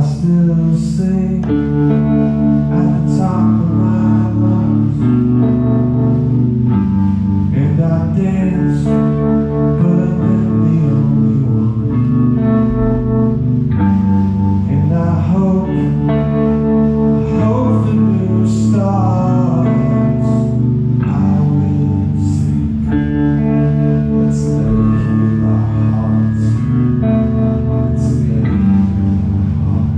still sing at the top of my lungs, and I dance, but I've been the only one. And I hope the new starts. I will sing. Let's lay with our hearts. Let's lay with our hearts.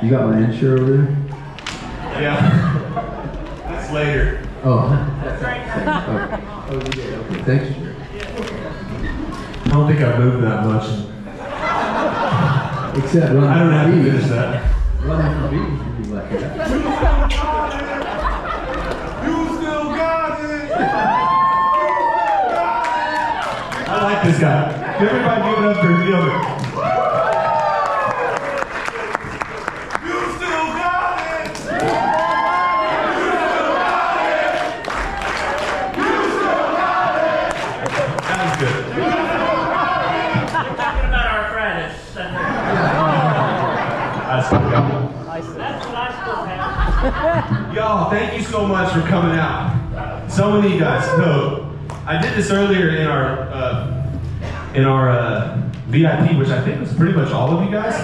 You got my insure over there? Yeah. That's later. Oh. That's right. Oh, you did. Okay, thanks, Jerry. I don't think I've moved that much. Except running I don't have to from finish bees. that. Running from bees, you'd be like that. You still got it! I like this guy. Everybody give it up for Gilbert. You still got it! You still got it! You still got it! That was good. Talking about our friends. That's That's good. what I still have. Y'all, thank you so much for coming out. So many of you guys. So, I did this earlier in our VIP, which I think was pretty much all of you guys.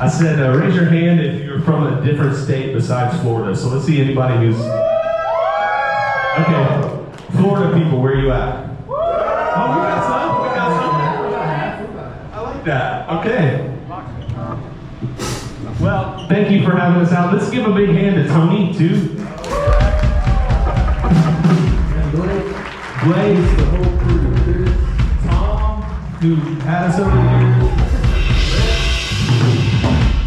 I said, raise your hand if you're from a different state besides Florida. So let's see anybody who's... Okay, Florida people, where are you at? Oh, we got some. We got some. I like that. Okay. Well, thank you for having us out. Let's give a big hand to Tony, too. Blaze, the whole crew. Tom, who had us over here.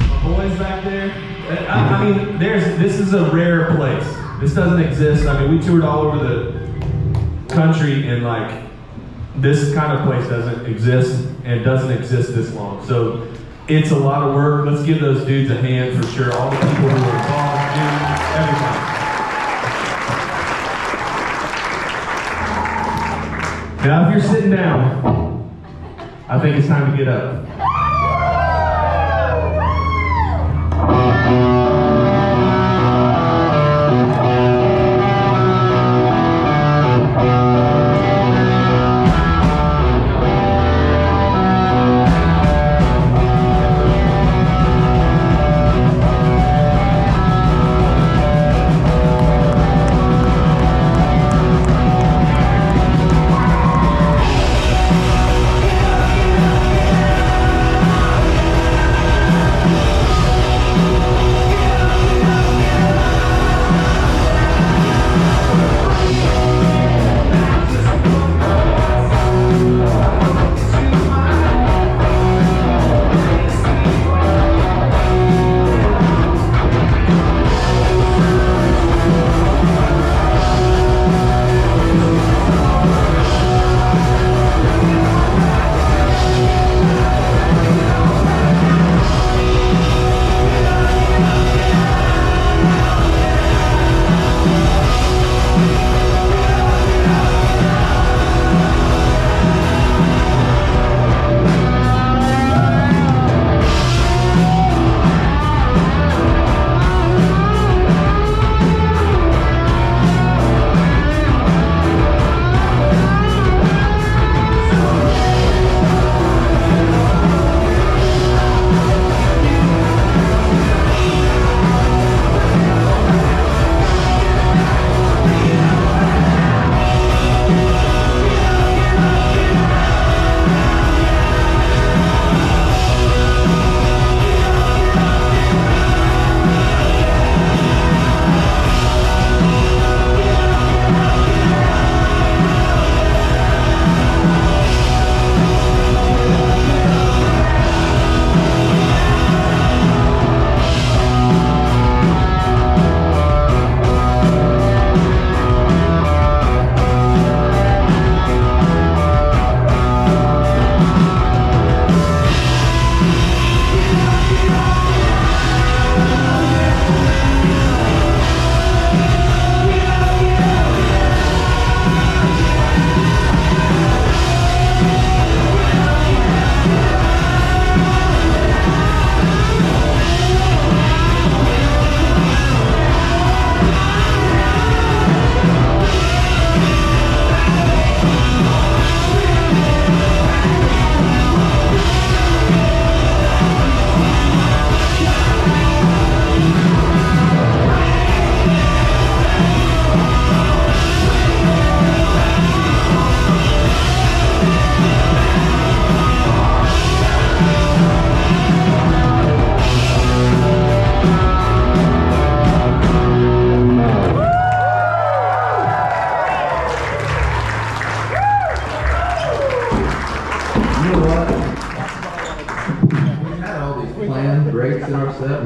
My boys back there. I mean, this is a rare place. This doesn't exist. I mean, we toured all over the country, and like, this kind of place doesn't exist, and doesn't exist this long. So, it's a lot of work. Let's give those dudes a hand for sure. All the people who are involved, dudes, everybody. Now, if you're sitting down, I think it's time to get up.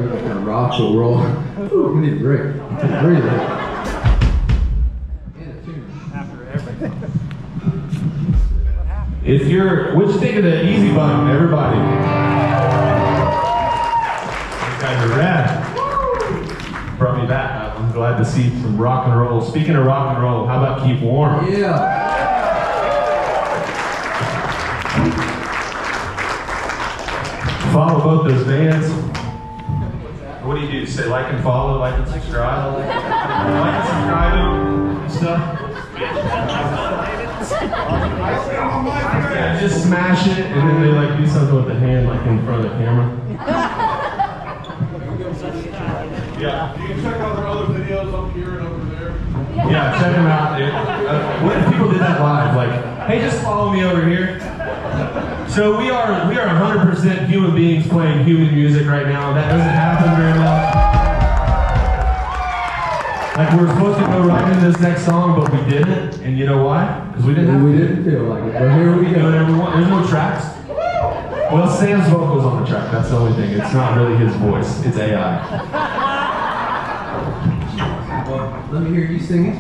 we're gonna kind of rock, but we're all, ooh, we need a break. Take a breather. And a tune. After everything. If you're, what'd you think of the easy button, everybody? You guys are rad. Brought me back. I'm glad to see some rock and roll. Speaking of rock and roll, how about Keep Warm? Yeah. Follow both those bands. What do you do? Say like and follow, like and subscribe? Like and subscribe and stuff? Yeah, just smash it and then they like do something with the hand like in front of the camera. Yeah. You can check out their other videos up here and over there. Yeah, check them out, dude. What if people did that live? Like, hey, just follow me over here. So we are 100% human beings playing human music right now. That doesn't happen very much. Like we're supposed to go right into this next song, but we didn't. And you know why? Because we didn't have We to. didn't feel like it, but here we Do go. whatever we want. There's no tracks. Well, Sam's vocals on the track. That's the only thing. It's not really his voice. It's AI. Well, let me hear you sing it.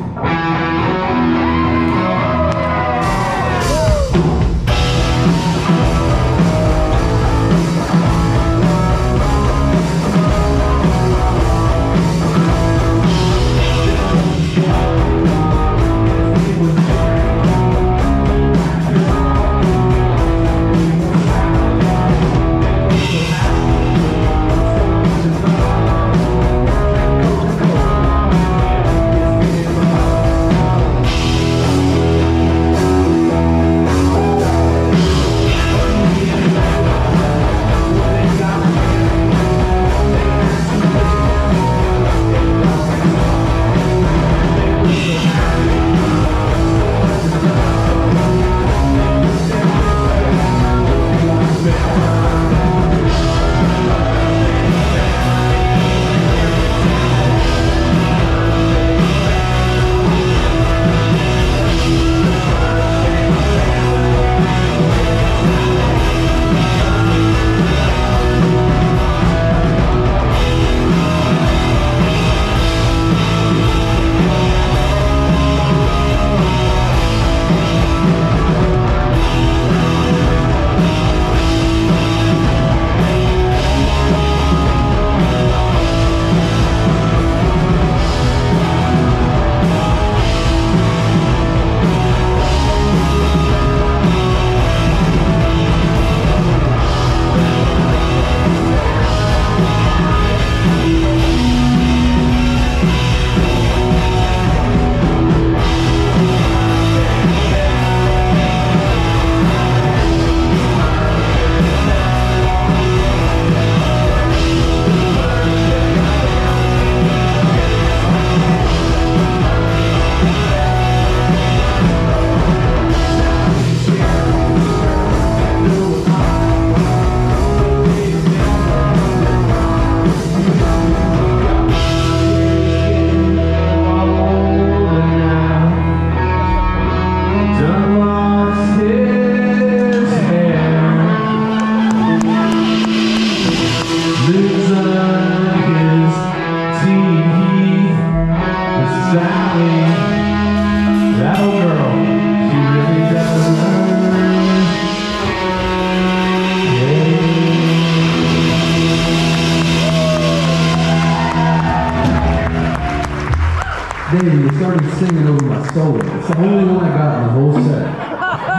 David, you started singing over my solo. It's the only one I got in the whole set.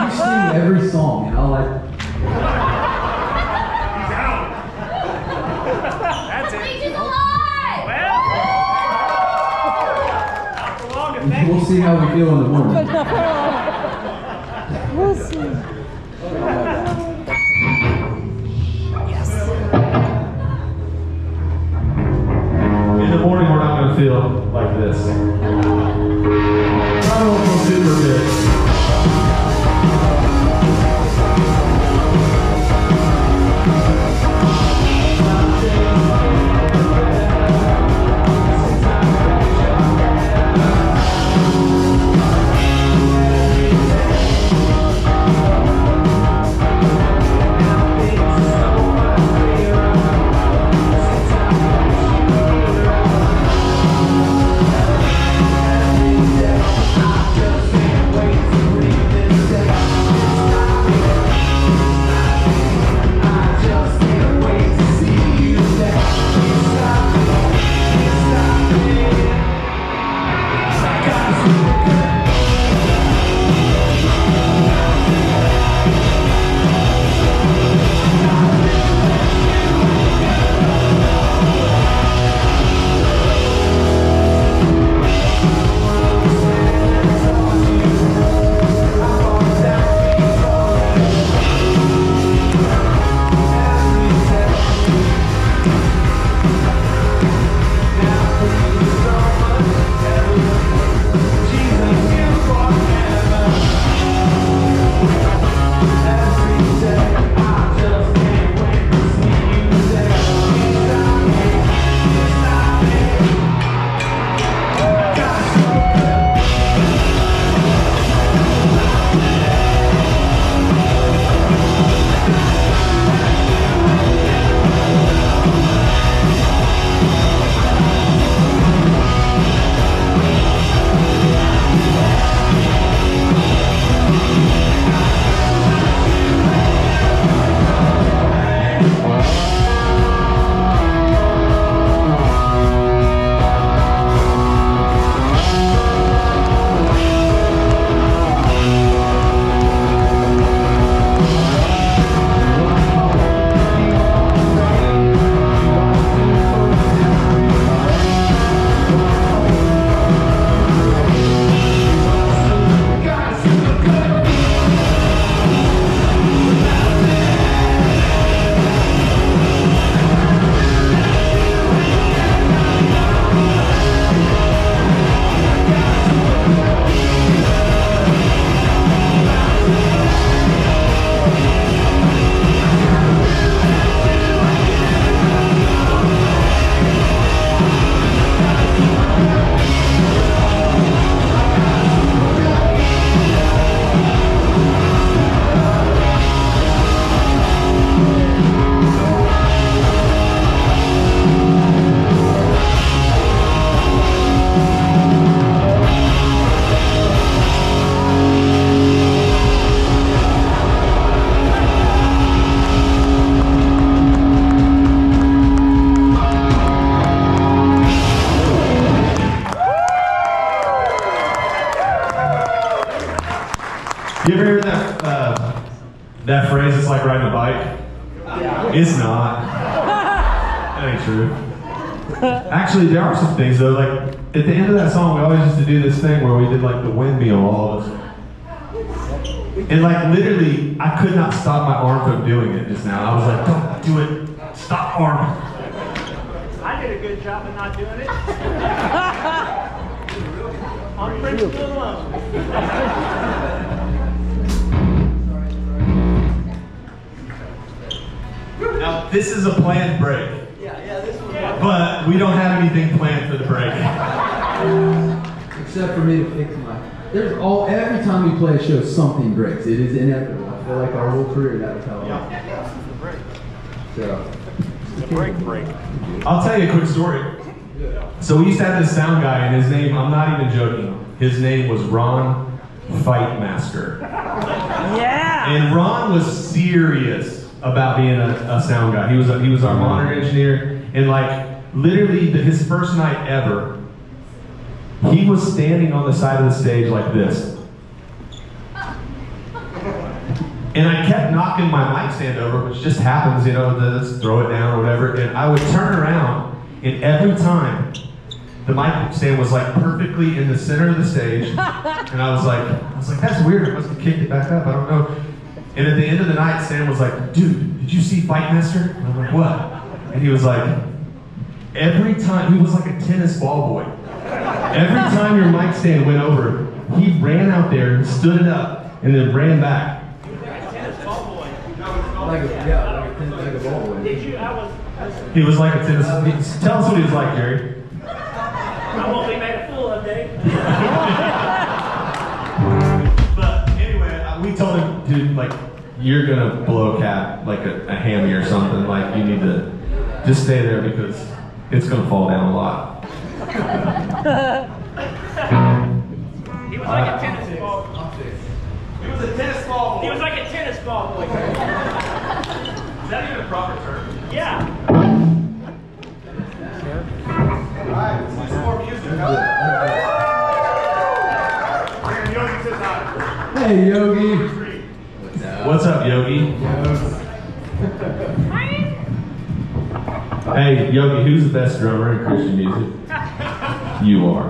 You sing every song, and I'll like. He's out. That's it. Bleach is alive! Well, not for long, and thank We'll you. see how we feel in the morning. We'll see. In the morning, we're not going to feel like this. I don't feel super good. ever hear that phrase? It's like riding a bike. It's not. That ain't true. Actually, there are some things though. Like at the end of that song, we always used to do this thing where we did like the windmill, all of us. And like literally, I could not stop my arm from doing it just now. I was like, don't do it. Stop arm. I did a good job of not doing it. On principle alone. Now, this is a planned break. But we don't have anything planned for the break. Except for me to fix my. Every time we play a show, something breaks. It is inevitable. I feel like our whole career that was how it was. So. It's a break. I'll tell you a quick story. So we used to have this sound guy, and his name, I'm not even joking, his name was Ron Fightmaster. Yeah. And Ron was serious about being a sound guy. He was our monitor engineer, and like literally his first night ever, he was standing on the side of the stage like this. And I kept knocking my mic stand over, which just happens, you know, let's throw it down or whatever. And I would turn around, and every time the mic stand was like perfectly in the center of the stage. And I was like, that's weird. I must have kicked it back up. I don't know. And at the end of the night, Sam was like, dude, did you see Fightmaster? And I'm like, what? And he was like, every time, he was like a tennis ball boy. Every time your mic stand went over, he ran out there, stood it up, and then ran back. Like a ball boy. Did you? He was like a tennis. Tell us what he was like, Jerry. I won't be made a fool of, Dave. But anyway, we told him, dude, like, you're gonna blow a cat like a hammy or something. Like, you need to just stay there because it's gonna fall down a lot. He was like a tennis ball. He was a tennis ball boy. He was like a tennis ball boy. Is that even a proper term? Yeah. Alright, let's do some more music. Hey, Yogi. What's up, Yogi? Hey, Yogi, who's the best drummer in Christian music? You are.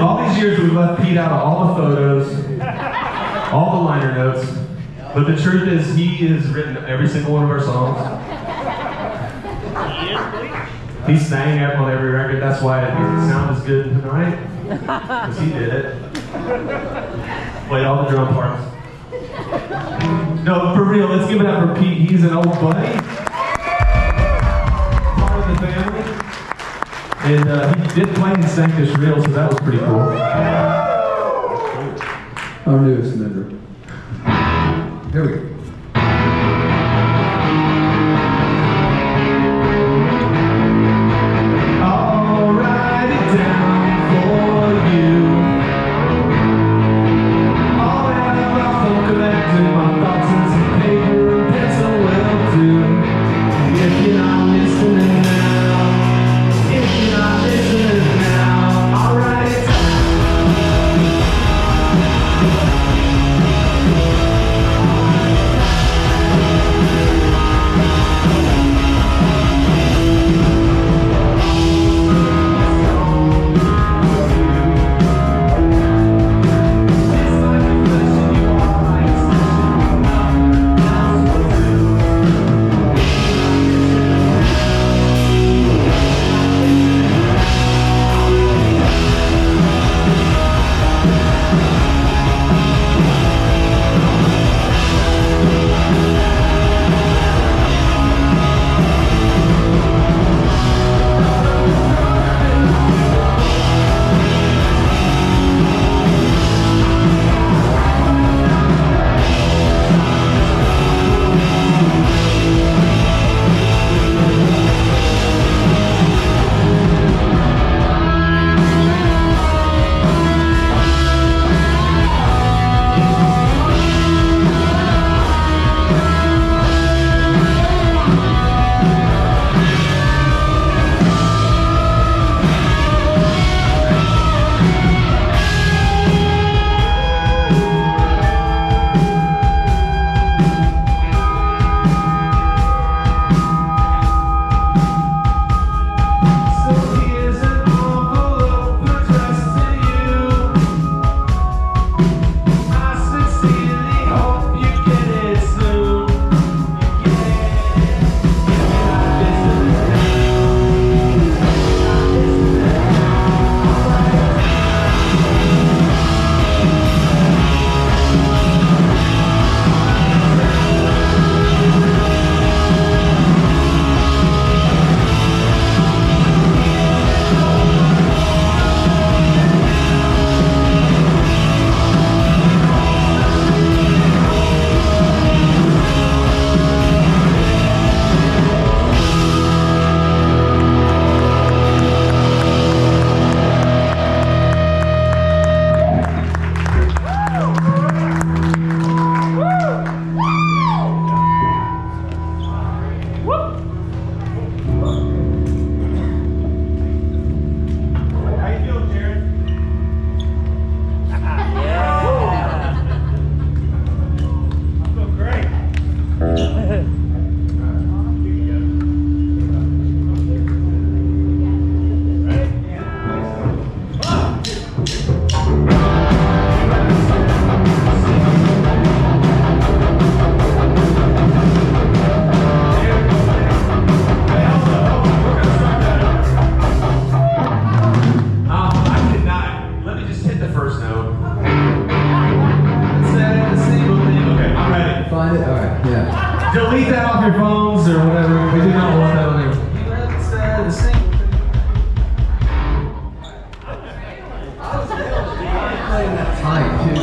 all these years we've left Pete out of all the photos, all the liner notes. But the truth is, he has written every single one of our songs. He is Bleach. He sang on every record. That's why it doesn't sound as good tonight, because he did it. Played all the drum parts. No, for real, let's give it up for Pete. He's an old buddy, part of the family. And he did play and sang this reel, so that was pretty cool. Our newest member. Here we go. I'll write it down for you. I'll have my phone collected, my thoughts in some paper and pencil will do. If you're not listening now, if you're not listening now, I'll write it down. Delete that off your phones or whatever. We do not want that on there. Tight, too.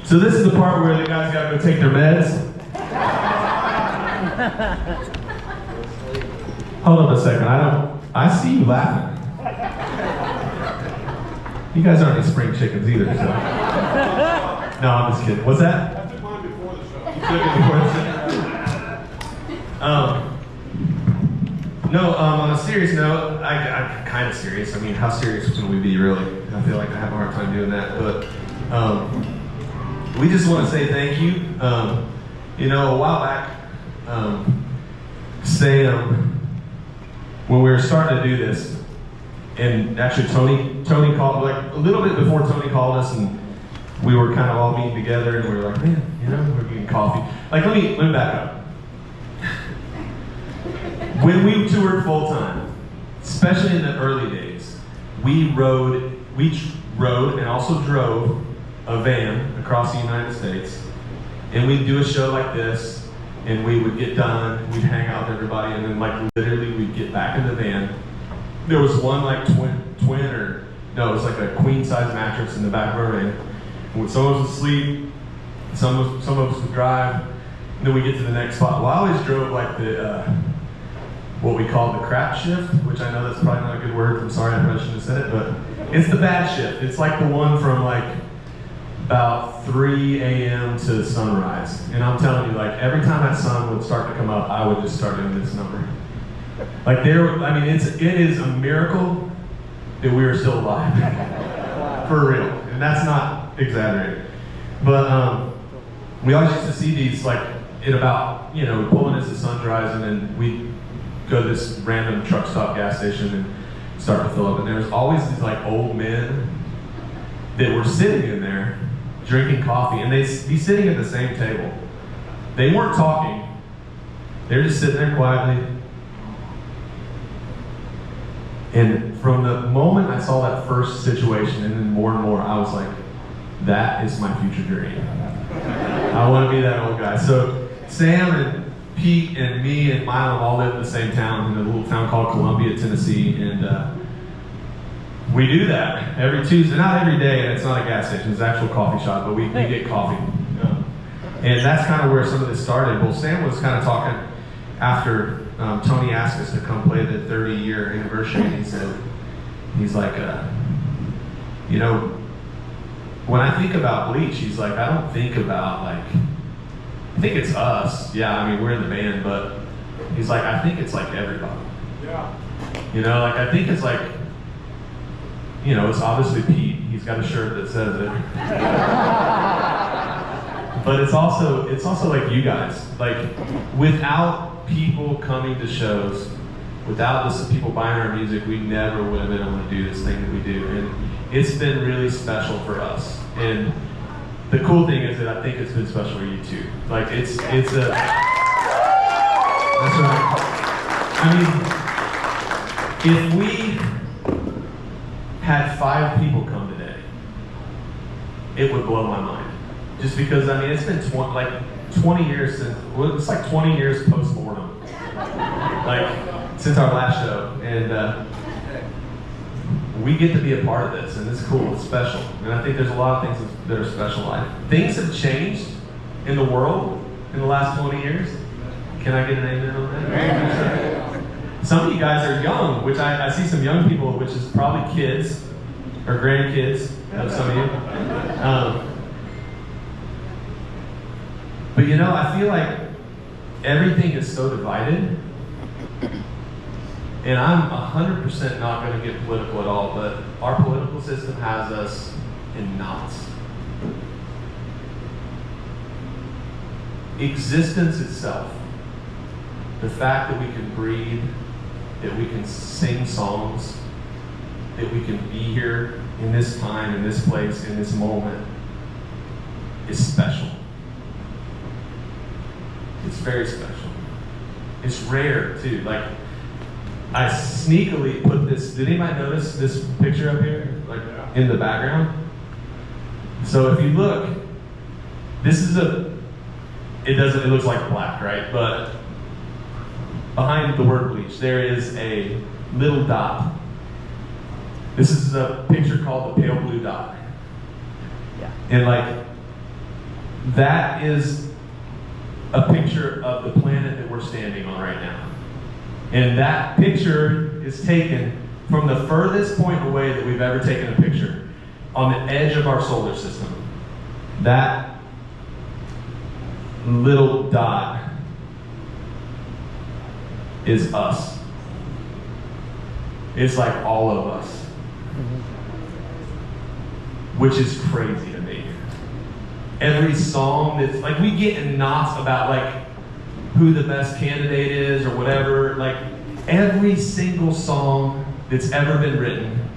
So this is the part where the guys gotta go take their meds. Hold on a second, I see you laughing. You guys aren't any spring chickens either, so. No, I'm just kidding. What's that? I took mine before the show. You took it before the show. No, on a serious note, I'm kind of serious. I mean, how serious can we be, really? I feel like I have a hard time doing that, but we just want to say thank you. You know, a while back, when we were starting to do this, and actually Tony called, like a little bit before Tony called us, and we were kind of all meeting together, and we were like, man, you know, we're getting coffee. Like, let me back up. When we toured full time, especially in the early days, we rode and also drove a van across the United States, and we'd do a show like this, and we would get done, we'd hang out with everybody, and then like literally we'd get back in the van. There was one like twin or no, it was like a queen size mattress in the back of our van. And when someone was asleep, some of us would drive, and then we get to the next spot. Well, I always drove like the what we call the crap shift, which I know that's probably not a good word. I'm sorry, I probably shouldn't have said it, but it's the bad shift. It's like the one from like about 3 a.m. to sunrise. And I'm telling you, like every time that sun would start to come up, I would just start doing this number. Like it is a miracle that we are still alive. For real. And that's not exaggerated. But we always used to see these like at about, you know, pulling as the sun's rising, and we go to this random truck stop gas station and start to fill up. And there's always these like old men that were sitting in there drinking coffee, and they'd be sitting at the same table. They weren't talking. They were just sitting there quietly. And from the moment I saw that first situation, and then more and more, I was like, that is my future dream. I want to be that old guy. So Sam and Pete and me and Milo all live in the same town, in a little town called Columbia, Tennessee, and we do that every Tuesday. Not every day, and it's not a gas station, it's an actual coffee shop, but we get coffee. And that's kind of where some of this started. Well, Sam was kind of talking after Tony asked us to come play the 30-year anniversary, and he's like, you know, when I think about Bleach, he's like, I don't think about like, I think it's us. Yeah, I mean, we're in the band, but he's like, I think it's like everybody. Yeah. You know, like I think it's like, you know, it's obviously Pete. He's got a shirt that says it. But it's also like you guys. Like without people coming to shows, without this people buying our music, we never would have been able to do this thing that we do. And it's been really special for us. And the cool thing is that I think it's been special for you too. Like it's a that's right. I mean, if we had 5 people come today, it would blow my mind. Just because, I mean, it's been 20 years since, well, it's like 20 years post-mortem. Like, since our last show. And we get to be a part of this, and it's cool, it's special. And I think there's a lot of things that are special. Things have changed in the world in the last 20 years. Can I get an amen on that? Amen. Some of you guys are young, which I see some young people, which is probably kids or grandkids of some of you. But you know, I feel like everything is so divided, and I'm 100% not going to get political at all, but our political system has us in knots. Existence itself, the fact that we can breathe, that we can sing songs, that we can be here in this time, in this place, in this moment, is special. It's very special. It's rare too. Like, I sneakily put this, did anybody notice this picture up here? Like, in the background? So if you look, this is it looks like black, right? But behind the word Bleach, there is a little dot. This is a picture called the pale blue dot. Yeah. And like, that is a picture of the planet that we're standing on right now. And that picture is taken from the furthest point away that we've ever taken a picture, on the edge of our solar system. That little dot is us. It's like all of us. Which is crazy to me. Every song that's like, we get in knots about like who the best candidate is or whatever. Like every single song that's ever been written,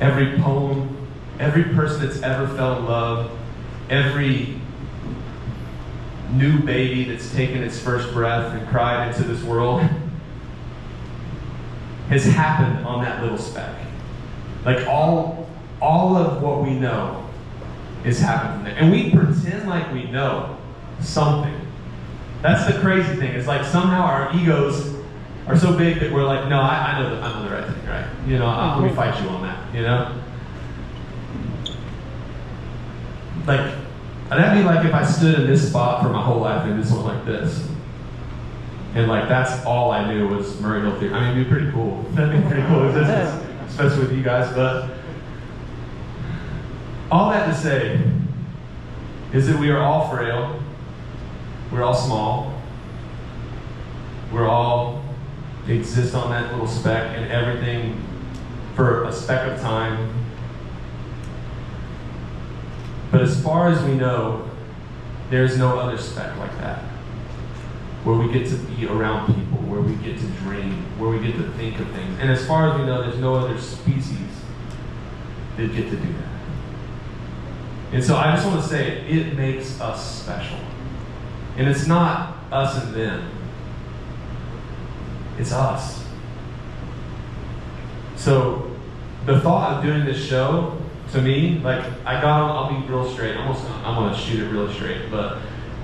every poem, every person that's ever felt love, every new baby that's taken its first breath and cried into this world has happened on that little speck. Like all of what we know is happening there. And we pretend like we know something. That's the crazy thing. It's like somehow our egos are so big that we're like, no, I know the right thing, right? You know, let me fight you on that, you know? Like, that'd be like if I stood in this spot for my whole life and just went like this. And like, that's all I knew was Murray Hill Theater. I mean, it'd be pretty cool. That'd be pretty cool, especially with you guys. But all that to say is that we are all frail. We're all small. We're all exist on that little speck, and everything for a speck of time. But as far as we know, there's no other speck like that, where we get to be around people, where we get to dream, where we get to think of things. And as far as we know, there's no other species that get to do that. And so I just want to say, it makes us special. And it's not us and them. It's us. So the thought of doing this show, to me, like, I got on, I'll be real straight, I'm gonna shoot it really straight, but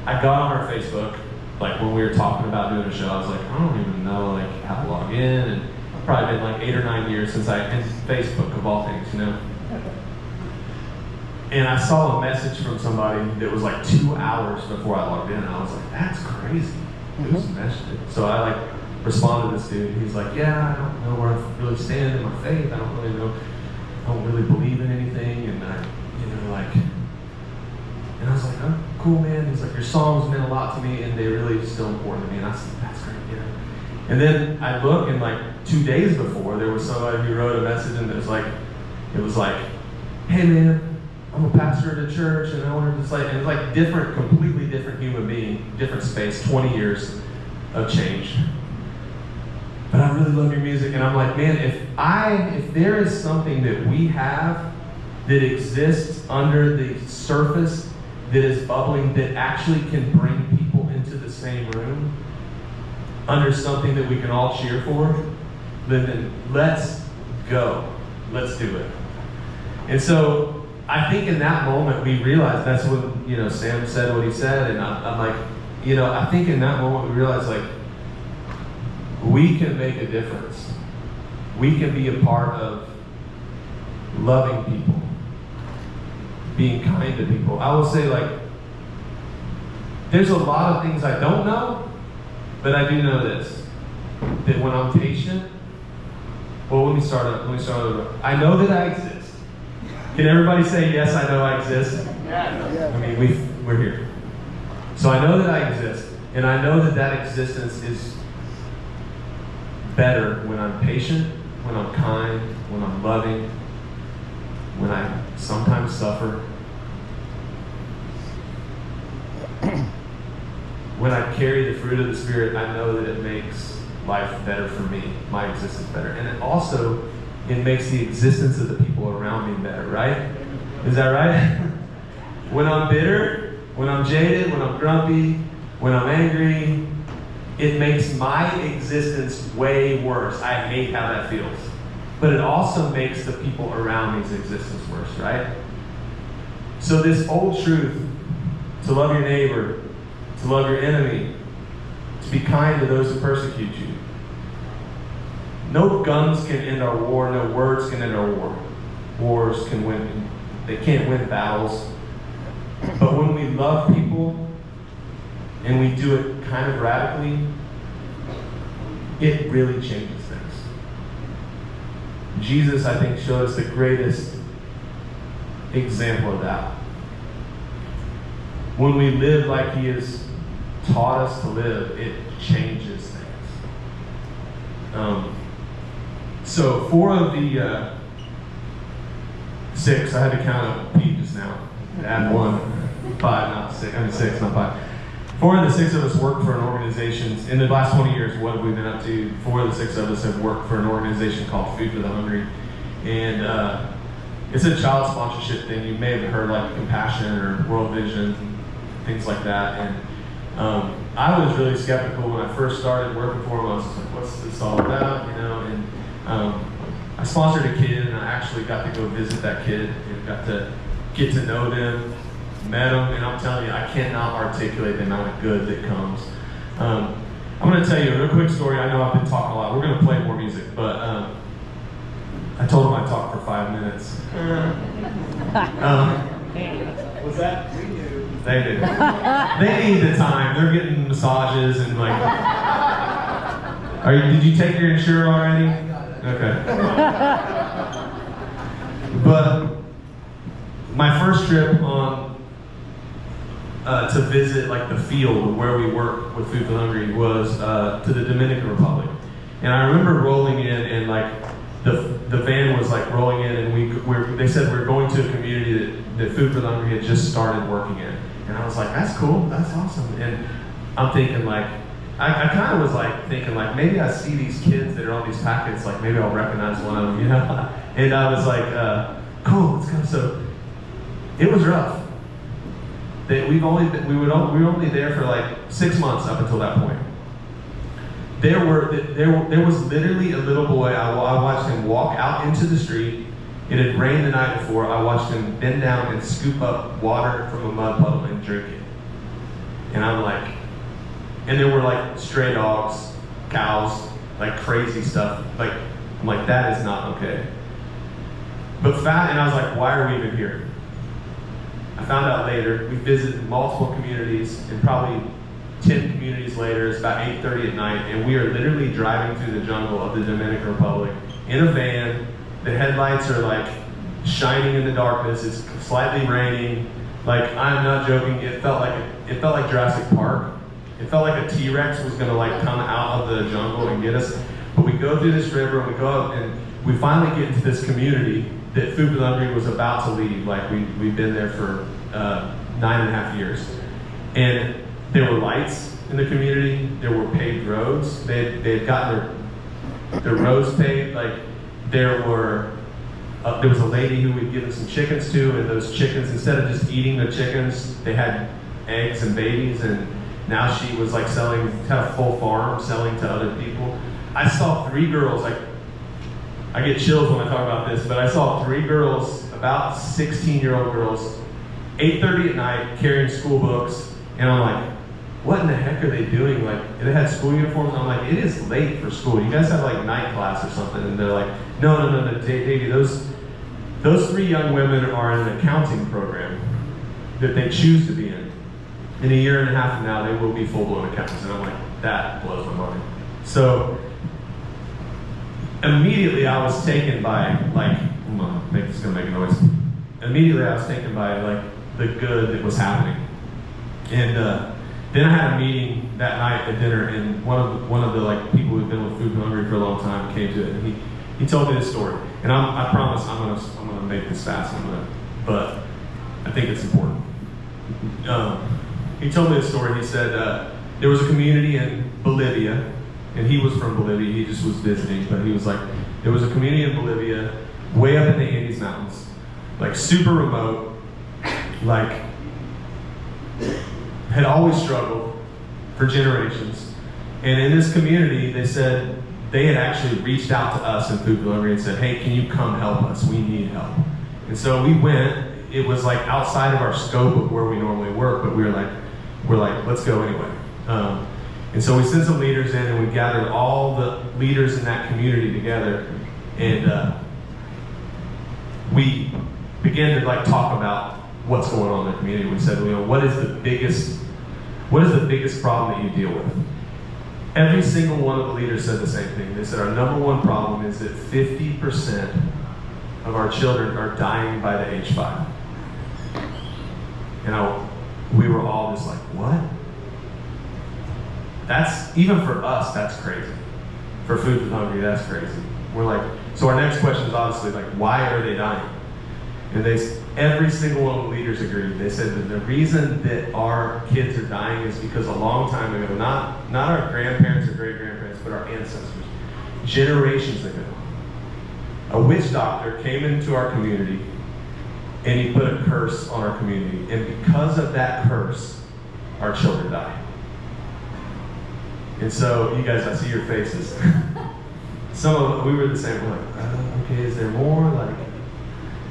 I got on our Facebook, like when we were talking about doing a show, I was like, I don't even know like how to log in, and it's probably been like 8 or 9 years since I entered Facebook of all things, you know? And I saw a message from somebody that was like 2 hours before I logged in, and I was like, that's crazy. Who's messaged it? So I like responded to this dude. He's like, yeah, I don't know where I really stand in my faith. I don't really know. I don't really believe in anything. And I, you know, like, and I was like, oh, cool, man. He's like, your songs meant a lot to me, and they really still important to me. And I said, that's great, yeah. And then I look, and like 2 days before, there was somebody who wrote a message, and it was like, hey, man, I'm a pastor at a church, and I want to just like, and it's like different, completely different human being, different space, 20 years of change. But I really love your music, and I'm like, man, if there is something that we have that exists under the surface that is bubbling, that actually can bring people into the same room, under something that we can all cheer for, then let's go. Let's do it. And so I think in that moment we realized, that's when, you know, Sam said what he said, and I'm like, you know, I think in that moment we realized, like, we can make a difference. We can be a part of loving people, being kind to people. I will say, like, there's a lot of things I don't know, but I do know this, that when I'm patient, well, let me start over. I know that I exist. Can everybody say, yes, I know I exist? Yeah. I mean, we're here. So I know that I exist, and I know that that existence is better when I'm patient, when I'm kind, when I'm loving, when I sometimes suffer, when I carry the fruit of the Spirit. I know that it makes life better for me, my existence better. And it makes the existence of the people around me better, right? Is that right? When I'm bitter, when I'm jaded, when I'm grumpy, when I'm angry, it makes my existence way worse. I hate how that feels. But it also makes the people around me's existence worse, right? So this old truth, to love your neighbor, to love your enemy, to be kind to those who persecute you. No guns can end our war, no words can end our war. Wars can win, they can't win battles. But when we love people and we do it kind of radically, it really changes things. Jesus, I think, showed us the greatest example of that. When we live like he has taught us to live, it changes things. So 4 of the 6, I had to count up Pete just now. Add 1, 5, not 6. I mean 6, not 5. 4 of the 6 of us work for an organization. In the last 20 years, what have we been up to? 4 of the 6 of us have worked for an organization called Food for the Hungry. And it's a child sponsorship thing. You may have heard like Compassion or World Vision, things like that. And I was really skeptical when I first started working for them. I was just like, what's this all about? You know, and I sponsored a kid, and I actually got to go visit that kid and got to get to know them, met them, and I'm telling you, I cannot articulate the amount of good that comes. I'm going to tell you a real quick story. I know I've been talking a lot. We're going to play more music, but I told them I'd talk for 5 minutes. What's that? We do. They do. They need the time. They're getting massages and like. Did you take your insurance already? Okay. But my first trip on to visit like the field where we work with Food for the Hungry was to the Dominican Republic, and I remember rolling in and like the van was like rolling in, and they said we're going to a community that Food for the Hungry had just started working in, and I was like, that's cool, that's awesome, and I'm thinking like. I kind of was like thinking like maybe I see these kids that are on these packets, like maybe I'll recognize one of them, you know? And I was like, cool, let's go. So it was rough. We were only there for like 6 months up until that point. There was literally a little boy. I watched him walk out into the street. It had rained the night before. I watched him bend down and scoop up water from a mud puddle and drink it. And I'm like. And there were like stray dogs, cows, like crazy stuff. Like, I'm like, that is not okay. And I was like, why are we even here? I found out later, we visited multiple communities, and probably 10 communities later, it's about 8:30 at night, and we are literally driving through the jungle of the Dominican Republic in a van. The headlights are like shining in the darkness. It's slightly raining. Like, I'm not joking. It felt like Jurassic Park. It felt like a T-Rex was gonna like come out of the jungle and get us. But we go through this river and we go up and we finally get into this community that Food for the Hungry was about to leave. Like we've been there for 9.5 years. And there were lights in the community, there were paved roads. They had gotten their roads paved. Like there was a lady who we'd given some chickens to, and those chickens, instead of just eating the chickens, they had eggs and babies, and now she was like had a full farm selling to other people. I saw 3 girls, like, I get chills when I talk about this, but I saw 3 girls, about 16-year-old girls, 8:30 at night, carrying school books, and I'm like, what in the heck are they doing? Like, they had school uniforms. I'm like, it is late for school. You guys have like night class or something, and they're like, no, Davey, those 3 young women are in an accounting program that they choose to be in. In a year and a half from now, they will be full-blown accountants. And I'm like, that blows my mind. So immediately I was taken by, like, this is gonna make a noise. Immediately I was taken by like the good that was happening. And then I had a meeting that night at dinner, and one of the like people who've been with Food for Hungry for a long time came to it, and he told me this story. And I promise I'm gonna make this fast. But I think it's important. He told me this story. He said there was a community in Bolivia, and he was from Bolivia. He just was visiting, but he was like, there was a community in Bolivia, way up in the Andes Mountains, like super remote, like had always struggled for generations. And in this community, they said they had actually reached out to us in Food for the Hungry and said, hey, can you come help us? We need help. And so we went. It was like outside of our scope of where we normally work, but we're like, let's go anyway. And so we sent some leaders in, and we gathered all the leaders in that community together, and we began to like talk about what's going on in the community. We said, what is the biggest problem that you deal with? Every single one of the leaders said the same thing. They said our number one problem is that 50% of our children are dying by the age 5. We were all just like, what? That's, even for us, that's crazy. For Food with Hungry, that's crazy. We're like, so our next question is obviously like, why are they dying? And every single one of the leaders agreed. They said that the reason that our kids are dying is because a long time ago, not our grandparents or great-grandparents, but our ancestors, generations ago, a witch doctor came into our community and he put a curse on our community. And because of that curse, our children died. And so, you guys, I see your faces. We were the same. We're like, okay, is there more?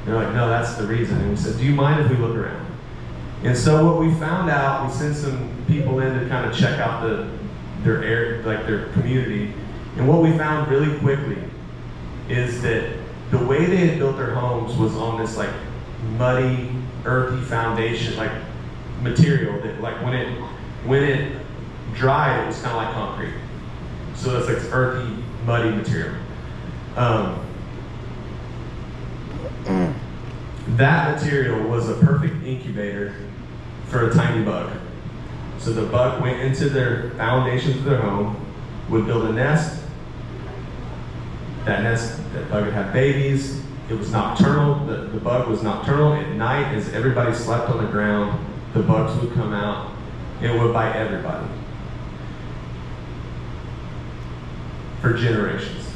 They're like, no, that's the reason. And we said, do you mind if we look around? And so what we found out, we sent some people in to kind of check out their community. And what we found really quickly is that the way they had built their homes was on this like muddy, earthy foundation, like material that like when it dried, it was kind of like concrete. So it's like earthy, muddy material. That material was a perfect incubator for a tiny bug. So the bug went into their foundations of their home, would build a nest. That bug would have babies. It was nocturnal. The bug was nocturnal. At night, as everybody slept on the ground, the bugs would come out and it would bite everybody. For generations.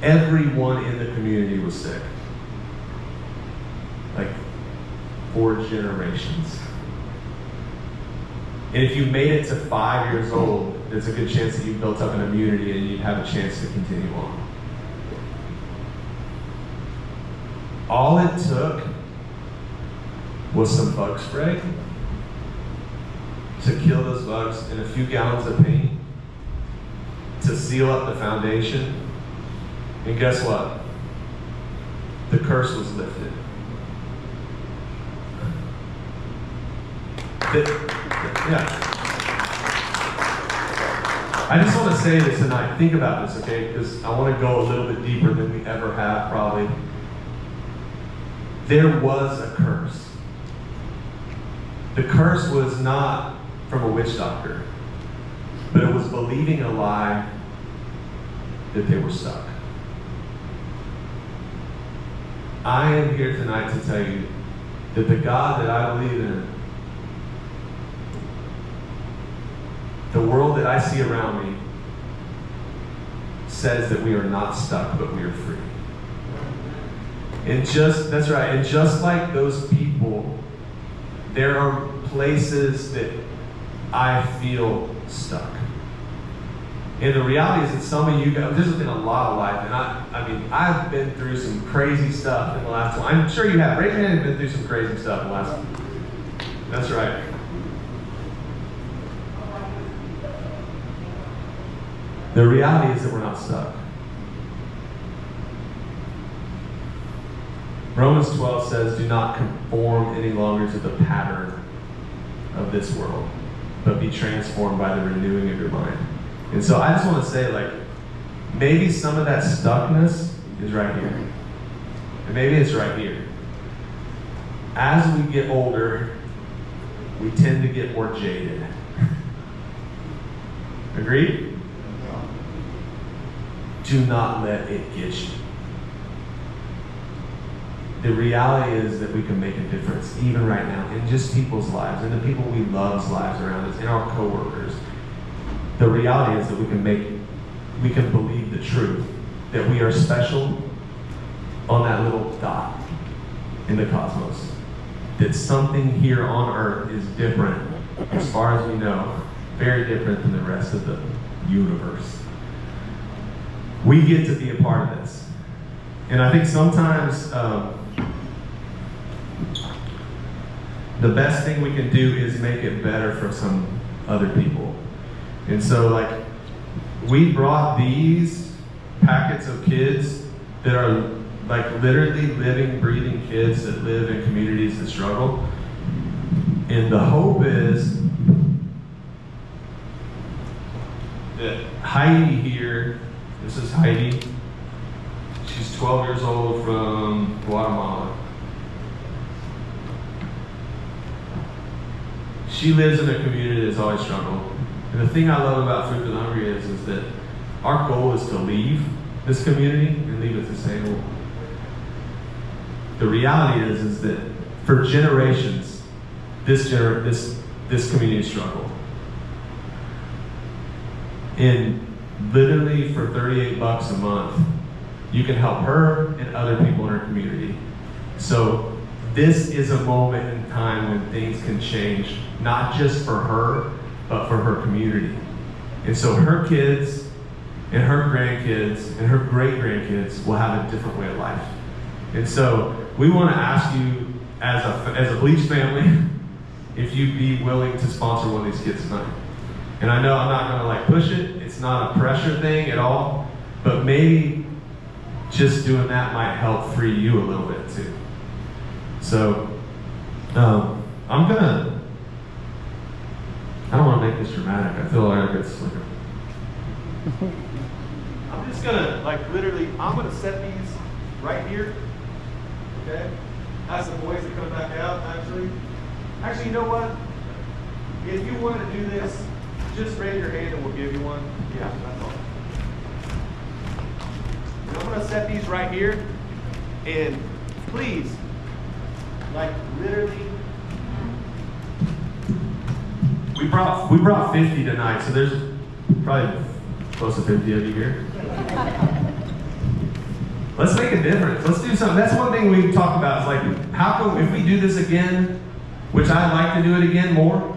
Everyone in the community was sick. Like 4 generations. And if you made it to 5 years old, there's a good chance that you built up an immunity and you'd have a chance to continue on. All it took was some bug spray to kill those bugs and a few gallons of paint to seal up the foundation. And guess what? The curse was lifted. I just want to say this tonight. Think about this, okay? Because I want to go a little bit deeper than we ever have, probably. There was a curse. The curse was not from a witch doctor, but it was believing a lie that they were stuck. I am here tonight to tell you that the God that I believe in, the world that I see around me, says that we are not stuck, but we are free. And that's right, and just like those people, there are places that I feel stuck. And the reality is that some of you guys, this has been a lot of life, and I've been through some crazy stuff in the last one. I'm sure you have. Raise your hand if you've been through some crazy stuff in the last one. That's right. The reality is that we're not stuck. Romans 12 says, do not conform any longer to the pattern of this world, but be transformed by the renewing of your mind. And so I just want to say, like, maybe some of that stuckness is right here. And maybe it's right here. As we get older, we tend to get more jaded. Agreed? Do not let it get you. The reality is that we can make a difference, even right now, in just people's lives, and the people we love's lives around us, in our coworkers. The reality is that we can believe the truth, that we are special on that little dot in the cosmos. That something here on earth is different, as far as we know, very different than the rest of the universe. We get to be a part of this. And I think sometimes the best thing we can do is make it better for some other people. And so, like, we brought these packets of kids that are like literally living, breathing kids that live in communities that struggle. And the hope is that Heidi here, this is Heidi. She's 12 years old from Guatemala. She lives in a community that's always struggled. And the thing I love about Food for the Hungry is that our goal is to leave this community and leave it sustainable. The reality is that for generations, this community struggled. And literally for $38 a month, you can help her and other people in her community. So this is a moment in time when things can change, not just for her, but for her community. And so her kids and her grandkids and her great-grandkids will have a different way of life. And so we want to ask you, as a Bleach family, if you'd be willing to sponsor one of these kids tonight. And I know I'm not going to like push it. It's not a pressure thing at all. But maybe just doing that might help free you a little bit too. So I don't want to make this dramatic. I feel like it's like I'm just gonna I'm gonna set these right here. Okay? Have some boys that come back out, actually, you know what? If you want to do this, just raise your hand and we'll give you one. Yeah, that's all. And I'm going to set these right here. And please, literally, we brought 50 tonight, so there's probably close to 50 of you here. Let's make a difference. Let's do something. That's one thing we talk about. Is how come if we do this again, which I'd like to do it again more.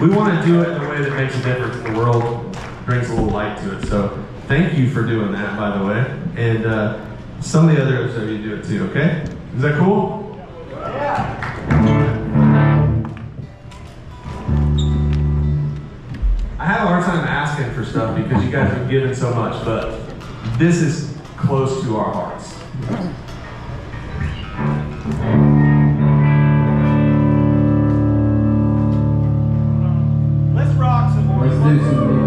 We want to do it in a way that makes a difference in the world, brings a little light to it. So thank you for doing that, by the way. And some of the others of you do it too. Okay? Is that cool? I have a hard time asking for stuff because you guys have given so much, but this is close to our hearts. Let's rock some more. Let's do some.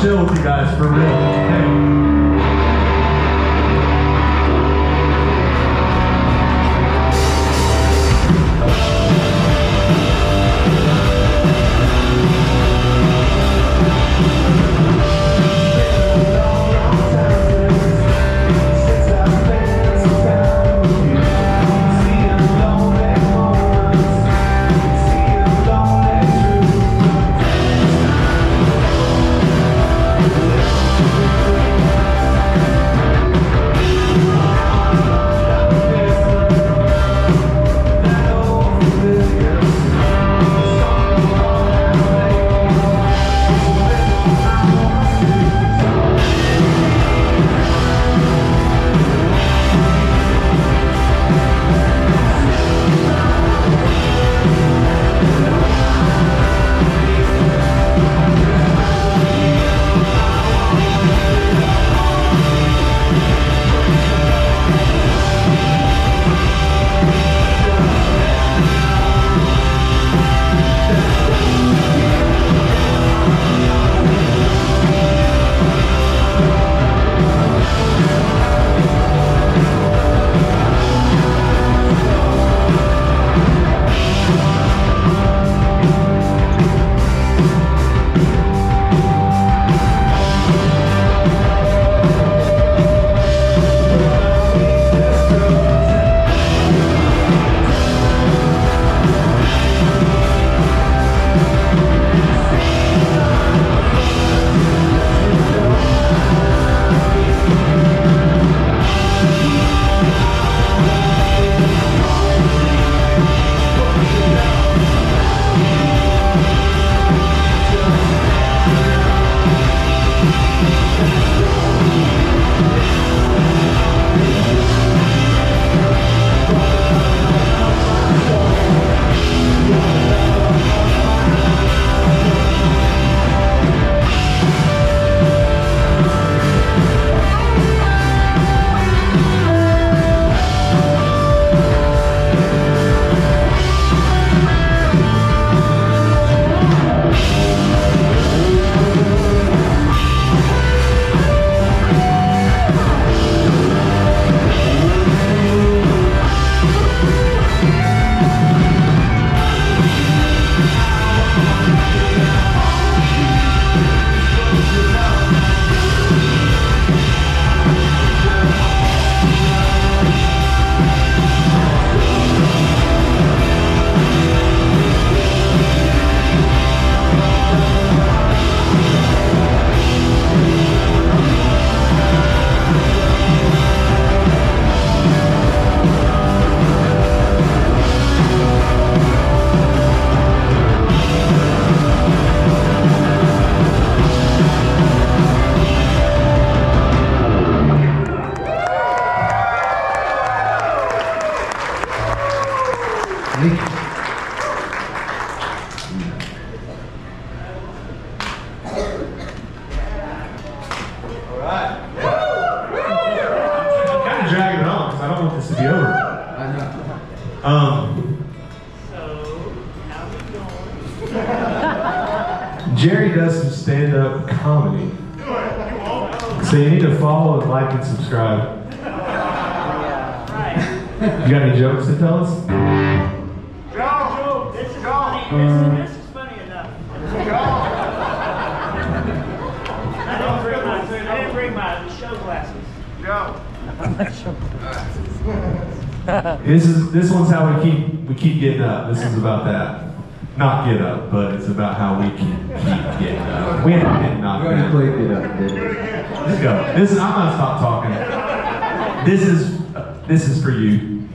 chill with you guys for real. Hey. Jerry does some stand-up comedy. So you need to follow and like and subscribe. You got any jokes to tell us? Go! This is funny. This is funny enough. I didn't bring my show glasses. This one's how we keep getting up. This is about that. Not get up, but it's about how we keep getting up. We ain't getting knocked We're gonna down. play get up, didn't we? Let's go. I'm gonna stop talking. This is for you.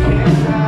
Can't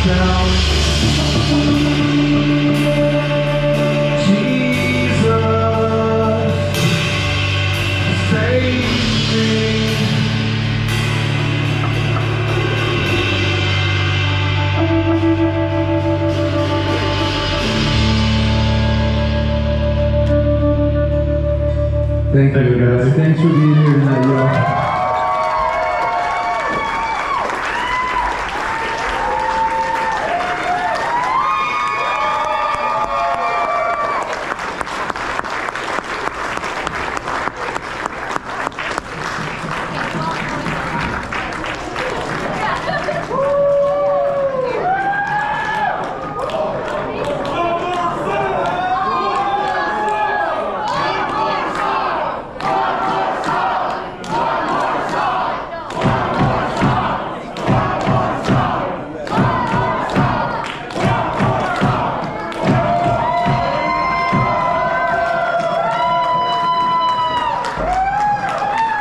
myself. Jesus, save me. Thank Thank you, you, guys. guys. Thanks for being here tonight, y'all.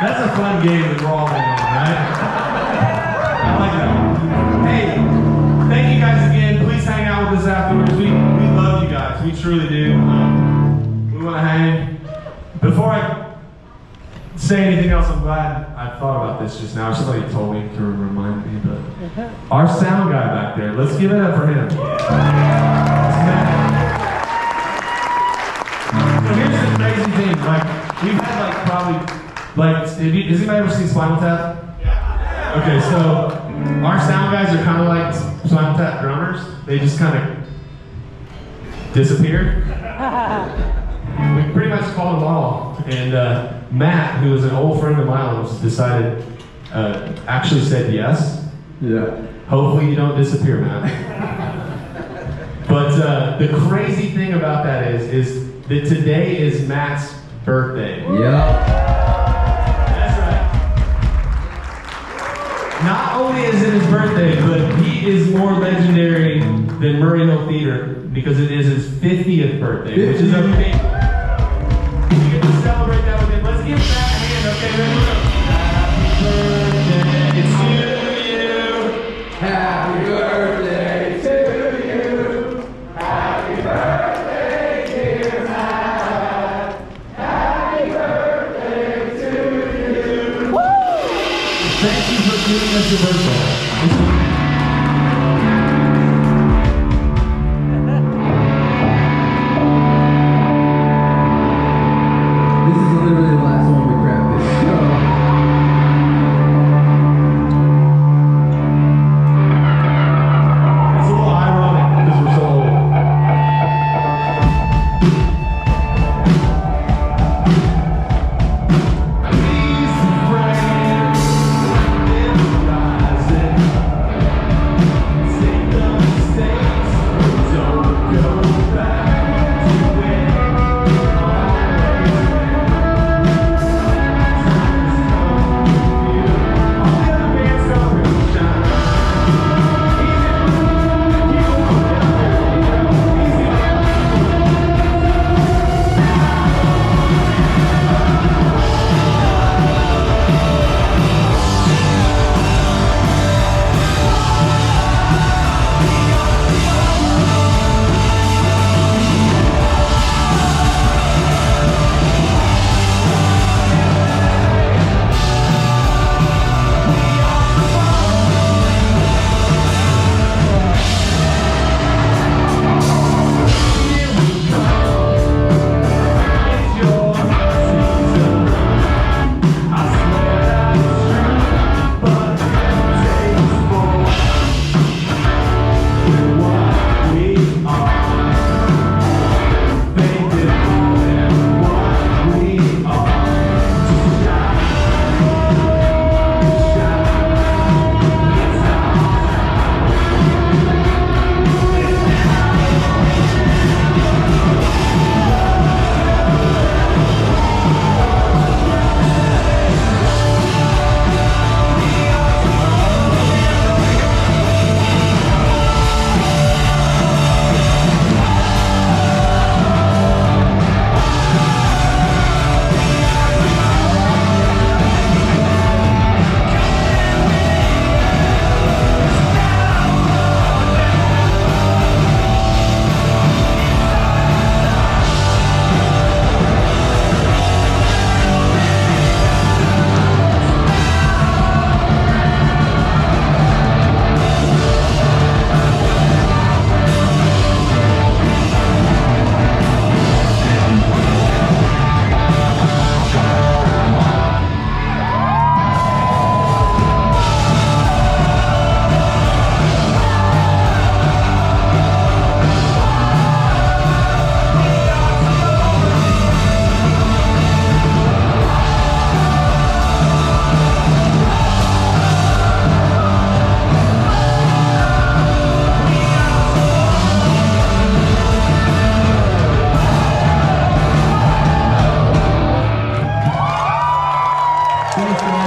That's a fun game that we're all in on, right? I like that. Hey, thank you guys again. Please hang out with us afterwards. We love you guys. We truly do. We want to hang. Before I say anything else, I'm glad I thought about this just now. Somebody told me to remind me, but our sound guy back there, let's give it up for him. So here's the crazy thing. Like, we've had like probably has anybody ever seen Spinal Tap? Yeah. Okay, so our sound guys are kind of like Spinal Tap drummers. They just kind of disappear. We pretty much called them all. And Matt, who is an old friend of Milo's, decided, actually said yes. Yeah. Hopefully you don't disappear, Matt. But the crazy thing about that is that today is Matt's birthday. Yeah. Not only is it his birthday, but he is more legendary than Murray Hill Theater because it is his 50th birthday, which is a big. We get to celebrate that with him. Let's give Matt a hand, okay? Ready? Happy birthday to you. Happy birthday to you. Happy birthday, dear Matt. Happy birthday to you. Woo! Thank you for giving us your birthday. This is literally the last one we practiced. It's a little ironic because we're so old. Please, friends, rising. Thanks, guys.